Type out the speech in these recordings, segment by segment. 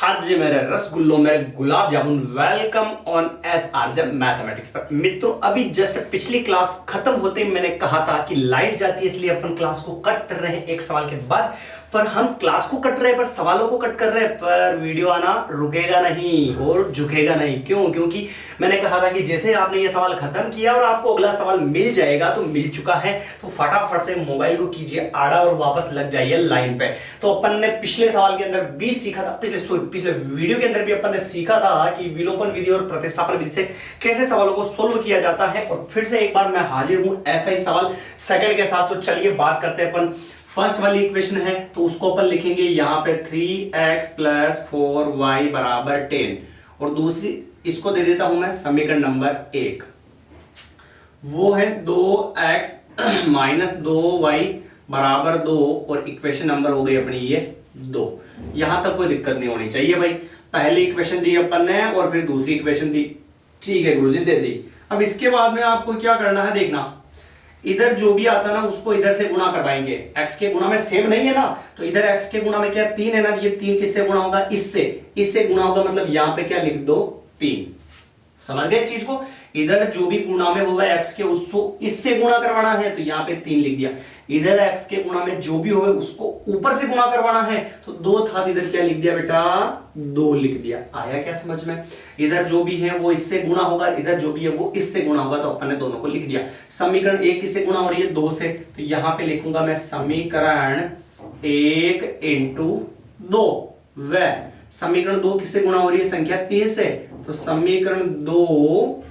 हाँ जी मेरे रसगुल्लो मेरे gulab jamun, welcome on SRJ mathematics पर। मित्रों अभी जस्ट पिछली क्लास खत्म होते ही मैंने कहा था कि लाइट जाती है इसलिए अपन क्लास को कट कर रहे हैं एक सवाल के बाद। पर हम क्लास को कट रहे हैं पर सवालों को कट कर रहे हैं, पर वीडियो आना रुकेगा नहीं और झुकेगा नहीं। क्यों? क्योंकि मैंने कहा था कि जैसे आपने ये सवाल खत्म किया और आपको अगला सवाल मिल जाएगा, तो मिल चुका है तो फटाफट से मोबाइल को कीजिए आड़ा और वापस लग जाइए लाइन पे। तो अपन ने पिछले सवाल के अंदर भी सीखा था, पिछले वीडियो के अंदर भी अपन ने सीखा था कि विलोपन विधि और प्रतिस्थापन विधि से कैसे सवालों को सोल्व किया जाता है। और फिर से एक बार मैं हाजिर हूं ऐसा ही सवाल सेकंड के साथ। तो चलिए बात करते हैं अपन। फर्स्ट वाली इक्वेशन है तो उसको अपन लिखेंगे यहां पे 3x + 4y = 10, और दूसरी इसको दे देता हूं मैं समीकरण नंबर 1, वो है 2x - 2y = 2, और इक्वेशन नंबर हो गई अपनी ये 2। यहां तक कोई दिक्कत नहीं होनी चाहिए भाई। पहली इक्वेशन दी अपन ने और फिर दूसरी इक्वेशन दी, ठीक है गुरुजी दे दी। अब इसके बाद में आपको क्या करना है, देखना इधर जो भी आता ना उसको इधर से गुणा करवाएंगे। x के गुणा में सेम नहीं है ना, तो इधर x के गुणा में क्या 3 है ना, ये 3 किससे गुणा होगा, इससे गुणा होगा, मतलब यहां पे क्या लिख दो 3। समझ गए इस चीज को? इधर जो भी गुणा में होगा x के उसको इससे गुणा करवाना है तो यहाँ पे 3 लिख दिया। इधर x के गुणा में जो भी होगा उसको ऊपर से गुणा करवाना है तो 2 था, इधर क्या लिख दिया बेटा 2 लिख दिया। आया क्या समझ में? इधर जो भी है वो इससे गुणा होगा, इधर जो भी है वो इससे गुणा होगा, तो अपन ने दोनों को लिख दिया। समीकरण 1 किससे गुणा हो रही है 2 से, तो यहाँ पे लिखूंगा मैं समीकरण 1 × 2 व समीकरण 2 किससे गुणा हो रही है संख्या 3 से, तो समीकरण 2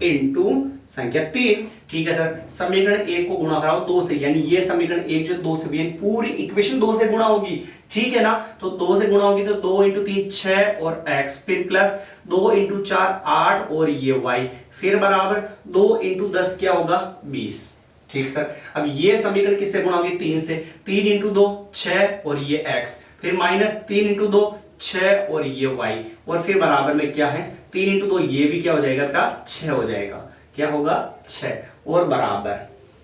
× संख्या 3। ठीक है सर, समीकरण 1 को गुणा कराओ 2 से, यानी ये समीकरण 1 जो 2 से भी पूरी इक्वेशन 2 से गुणा होगी, ठीक है ना। तो 2 से गुणा होगी तो 2 × 3 6 और x, फिर प्लस 2 × 4 8 और ये y, फिर बराबर 2 × 10 क्या होगा 20। ठीक सर, अब ये समीकरण किससे गुणा होगी 3 से, 3 × 2 6 और ये x, फिर माइनस 3 × 2 6 और ये y, और फिर बराबर में क्या है 3 × 2 ये भी क्या हो जाएगा बेटा 6 हो जाएगा। क्या होगा 6, और बराबर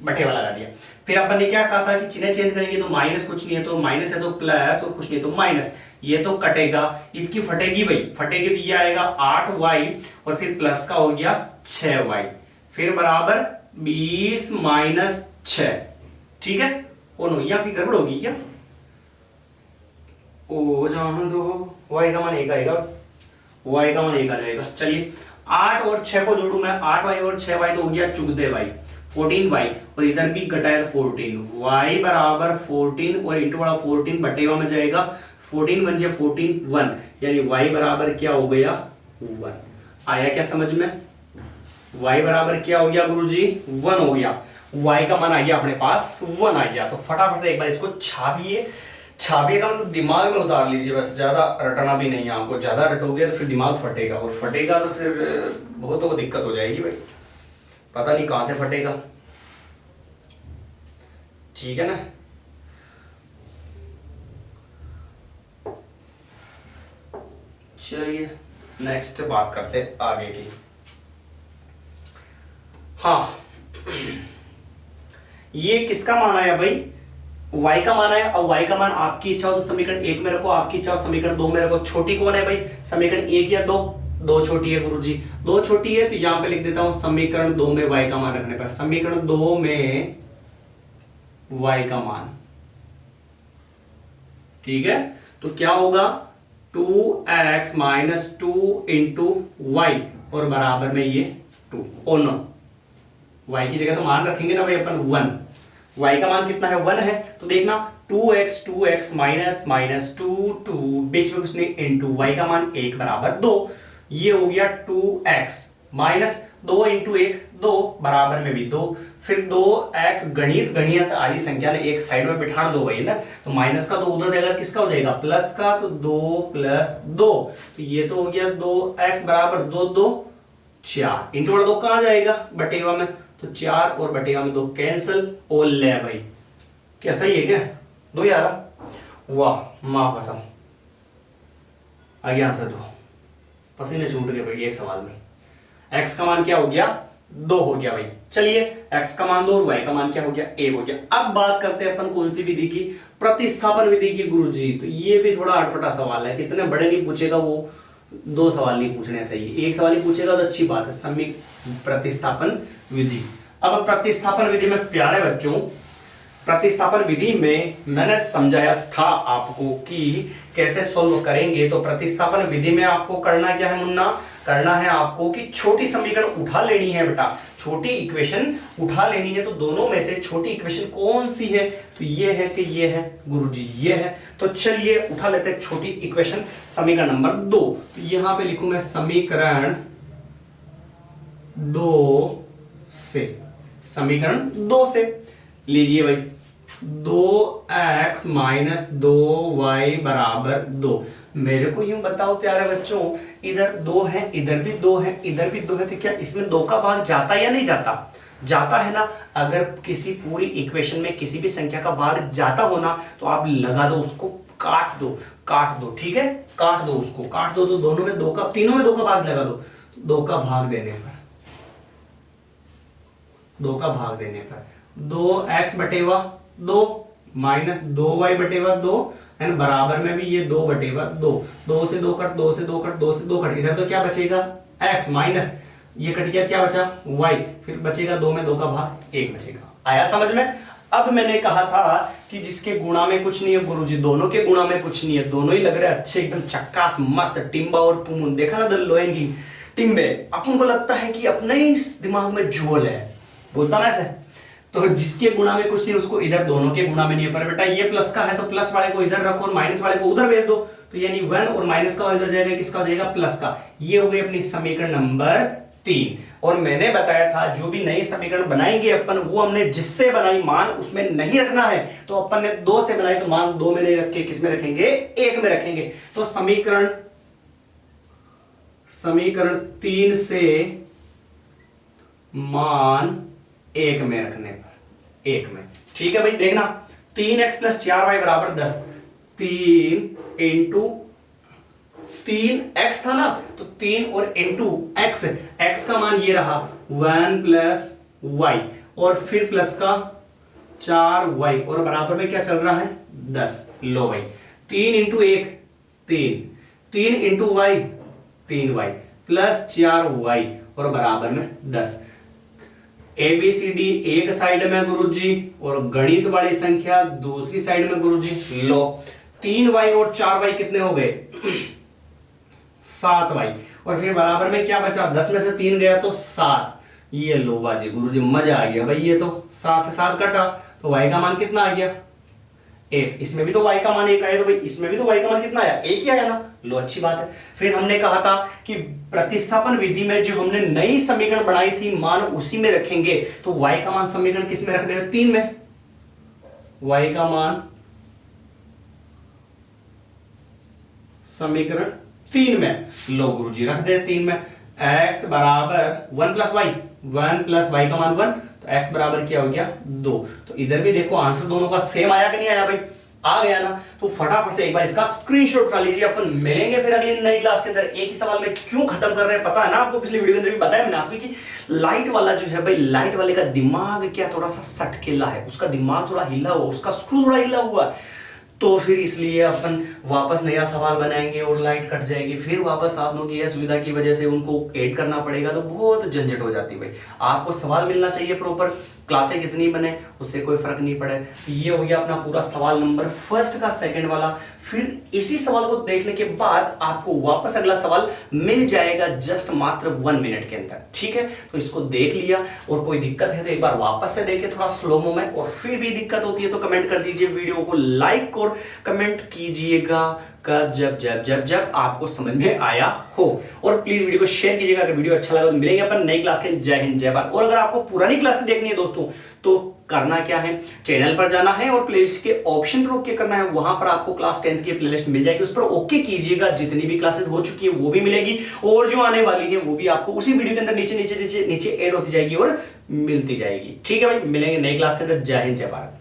बटे वाला लगा दिया। फिर अपन ने क्या कहा था कि चिन्ह चेंज करेंगे तो माइनस कुछ नहीं है तो माइनस है तो प्लस, और कुछ नहीं तो माइनस, ये तो कटेगा, इसकी फटेगी भाई, फटेगी तो ये आएगा 8y और फिर प्लस का हो गया 6y, फिर बराबर 20 - 6। ठीक है, ओ नो यहाँ की गड़बड़ होगी क्या, ओ जहां दो y का मान 1 आएगा, y का मान 1 आ जाएगा। चलिए 8 और 6 को जोड़ू मैं, 8y और 6y तो हो गया 14y 14y, और इधर भी घटाया 14, y = 14 और इंटू वाला 14 बटेवा में जाएगा 14 × 1 = 14 1, यानी y बराबर क्या हो गया 1। आया क्या समझ में? y बराबर क्या हो गया गुरुजी 1 हो गया, y का मान आ गया अपने पास 1 आ गया। तो फटाफट से एक बार इसको छापिए, छापिए का मतलब दिमाग में उतार लीजिए, बस ज्यादा रटना भी नहीं है आपको, ज्यादा रटोगे तो फिर दिमाग फटेगा, और फटेगा तो फिर बहुतों को दिक्कत हो जाएगी भाई, पता नहीं कहां से फटेगा। ठीक है ना, चलिए नेक्स्ट बात करते हैं आगे की। हाँ ये किसका मान आया भाई, y का मान है। अब y का मान आपकी इच्छा हो तो समीकरण 1 में रखो, आपकी इच्छा हो समीकरण 2 में रखो। छोटी कौन है भाई, समीकरण 1 या 2? 2 छोटी है गुरुजी, 2 छोटी है, तो यहां पे लिख देता हूं समीकरण 2 में y का मान रखने पर, समीकरण 2 में y का मान, ठीक है। तो क्या होगा 2x - 2 × y और बराबर में ये 2, ओ नो y की जगह तो मान रखेंगे ना भाई अपन 1, y का मान कितना है 1 है, तो देखना 2x माइनस 2 बीच में कुछ नहीं इंटू y का मान 1 = 2, ये हो गया 2x माइनस 2 × 1 2 बराबर में भी 2, फिर 2x गणित आदि संख्या ने एक साइड में बिठा दो भाई ना, तो माइनस का तो उधर जाएगा, किसका हो जाएगा प्लस का, तो 2 + 2, तो ये तो हो गया 2x = 2 2 4 इंटू वाला 2 कहां जाएगा बटेवा में, तो 4 और बटेगा में 2 कैंसिल, और ले भाई क्या सही है क्या 2 11, वाह मां कसम आ गया आंसर 2, पसीने छूट गए भाई एक सवाल में। x का मान क्या हो गया 2 हो गया भाई। चलिए x का मान 2 और y का मान क्या हो गया, 1 हो गया। अब बात करते हैं अपन कौन सी विधि की, प्रतिस्थापन विधि की गुरुजी। तो ये भी थोड़ा अटपटा सवाल है, कितने बड़े नहीं पूछेगा वो, 2 सवाल नहीं पूछने चाहिए, 1 सवाल ही पूछेगा तो अच्छी बात है। प्रतिस्थापन विधि। अब प्रतिस्थापन विधि में प्यारे बच्चों, प्रतिस्थापन विधि में मैंने समझाया था आपको कि कैसे सोल्व करेंगे। तो प्रतिस्थापन विधि में आपको करना क्या है मुन्ना, करना है आपको कि छोटी समीकरण उठा लेनी है बेटा, छोटी इक्वेशन उठा लेनी है। तो दोनों में से छोटी इक्वेशन कौन सी है, तो ये है कि ये है गुरुजी, ये है। तो चलिए उठा लेते हैं छोटी इक्वेशन, समीकरण नंबर 2। तो यहां पे लिखूं मैं समीकरण 2 से, समीकरण 2 से लीजिए भाई, 2x माइनस 2y बराबर 2। मेरे को यूं बताओ प्यारे बच्चों, इधर 2 है, इधर भी 2 है, इधर भी 2 है, तो क्या इसमें 2 का भाग जाता या नहीं जाता, जाता है ना। अगर किसी पूरी इक्वेशन में किसी भी संख्या का भाग जाता होना तो आप लगा दो उसको, काट दो, काट दो, ठीक है, काट दो उसको, काट दो। तो दोनों में 2 का, तीनों में 2 का भाग लगा दो, 2 का भाग देने पर, 2 का भाग देने पर 2x बटेवा 2 माइनस 2y बटेवा 2 एंड बराबर में भी ये 2 बटेवा 2, 2 से 2 कट, 2 से 2 कट, 2 से 2 कट, इधर तो क्या बचेगा x माइनस ये कट गया, क्या बचा y, फिर बचेगा 2 में 2 का भाग 1 बचेगा। आया समझ में। अब मैंने कहा था कि जिसके गुणा में कुछ नहीं है गुरुजी, दोनों के गुणा में कुछ नहीं है, दोनों ही लग रहे हैं अच्छे एकदम चक्कास मस्त, टिम्बा और पुमुन, देखा ना द लोयन की टिम्बे। अपन को लगता है कि अपने ही दिमाग में जुअल है, बोलता ना ऐसे। तो जिसके गुणा में कुछ नहीं उसको इधर दोनों के गुणा में नहीं है, पर बेटा ये प्लस का है तो प्लस वाले को इधर रखो और माइनस वाले को उधर भेज दो। तो यानी 1 और माइनस का इधर जाएगा, किसका हो जाएगा, प्लस का। ये हो गई अपनी समीकरण नंबर 3। और मैंने बताया था जो भी नई समीकरण बनाएंगे अपन, वो हमने जिससे बनाई मान उसमें नहीं रखना है। तो अपन ने 2 से बनाई तो मान 2 में नहीं रख के किस में रखेंगे, 1 में रखेंगे। तो समीकरण 3 से मान 1 में रखने पर, 1 में, ठीक है भाई। देखना 3x प्लस 4y बराबर 10, 3 इंटू 3x था ना, तो 3 और इंटू x, x का मान ये रहा 1 प्लस y और फिर प्लस का 4y और बराबर में क्या चल रहा है 10। लो भाई 3 into 1 3, 3 into y 3y plus 4y और बराबर में 10। ABCD एक साइड में गुरुजी और गणित वाली संख्या दूसरी साइड में गुरुजी। लो 3y और 4y कितने हो गए 7y और फिर बराबर में क्या बचा, 10 में से 3 गया तो 7। ये लो बाजी गुरुजी, मजा आ गया भाई। ये तो 7 से 7 कटा तो y का मान कितना आ गया 1। इसमें भी तो y का मान 1 आया, तो भाई इसमें भी तो y का मान कितना आया 1 ही आया ना। लो अच्छी बात है। फिर हमने कहा था कि प्रतिस्थापन विधि में जो हमने नई समीकरण बनाई थी मान उसी में रखेंगे। तो y का मान समीकरण किस में रख देंगे 3 में, y का मान समीकरण 3 में। लो गुरुजी रख दे 3 में। x बराबर 1 प्लस वाई, 1 प्लस वाई का मान 1, तो x बराबर क्या हो गया 2। तो इधर भी देखो आंसर दोनों का सेम आया कि नहीं आया भाई, आ गया ना। तो फटाफट से एक बार इसका स्क्रीनशॉट उठा लीजिए। अपन मिलेंगे फिर अगली नई क्लास के अंदर। एक ही सवाल में क्यों खत्म कर रहे हैं पता है ना आपको, पिछली वीडियो के अंदर भी बताया मैंने आपको कि लाइट वाला जो है भाई, लाइट वाले का दिमाग क्या थोड़ा सा सटकेला है, उसका दिमाग थोड़ा हिला हुआ, उसका स्क्रू थोड़ा हिला हुआ। तो फिर इसलिए अपन वापस नया सवाल बनाएंगे और लाइट कट जाएगी, फिर वापस साधनों की असुविधा की वजह से उनको ऐड करना पड़ेगा, तो बहुत झंझट हो जाती है भाई। आपको सवाल मिलना चाहिए प्रॉपर, क्लासें कितनी बने उससे कोई फर्क नहीं पड़े। तो ये हो गया अपना पूरा सवाल नंबर फर्स्ट का सेकंड वाला। फिर इसी सवाल को देखने के बाद आपको वापस अगला सवाल मिल जाएगा जस्ट मात्र 1 मिनट के अंदर, ठीक है। तो इसको देख लिया और कोई दिक्कत है तो एक बार वापस से देखे थोड़ा स्लोमो में, और फिर भी दिक्कत होती है तो कमेंट कर दीजिए, वीडियो को लाइक और कमेंट कीजिएगा कब जब जब जब जब आपको समझ में आया हो। और प्लीज वीडियो को शेयर कीजिएगा अगर वीडियो अच्छा लगा। तो मिलेंगे अपन नई क्लास के। जय हिंद जय भारत। और अगर आपको पुरानी क्लासेस देखनी है दोस्तों तो करना क्या है, चैनल पर जाना है और प्लेलिस्ट के ऑप्शन पर ओके करना है। वहां पर आपको क्लास 10th की प्लेलिस्ट मिल जाएगी, उस पर ओके कीजिएगा। जितनी भी क्लासेस हो चुकी है वो भी मिलेगी और जो आने वाली है वो भी आपको उसी वीडियो के अंदर नीचे नीचे नीचे नीचे ऐड होती जाएगी और मिलती जाएगी, ठीक है भाई। मिलेंगे नई क्लास के अंदर। जय हिंद जय भारत।